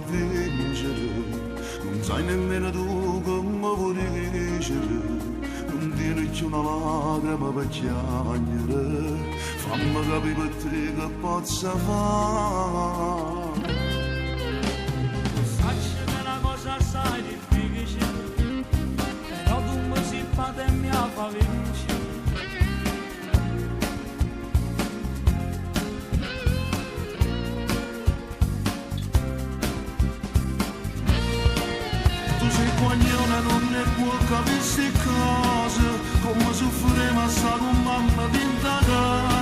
vincere, non sai nemmeno tu come vuoi vincere, non tieni più una lacrima per piangere, fammi capire per te che possa fare. Sacci che è una cosa assai difficile, però tu mi si fate e mi fa vincere. Coglione non ne può capire queste cose, come soffriamo assai con mamma dentro casa.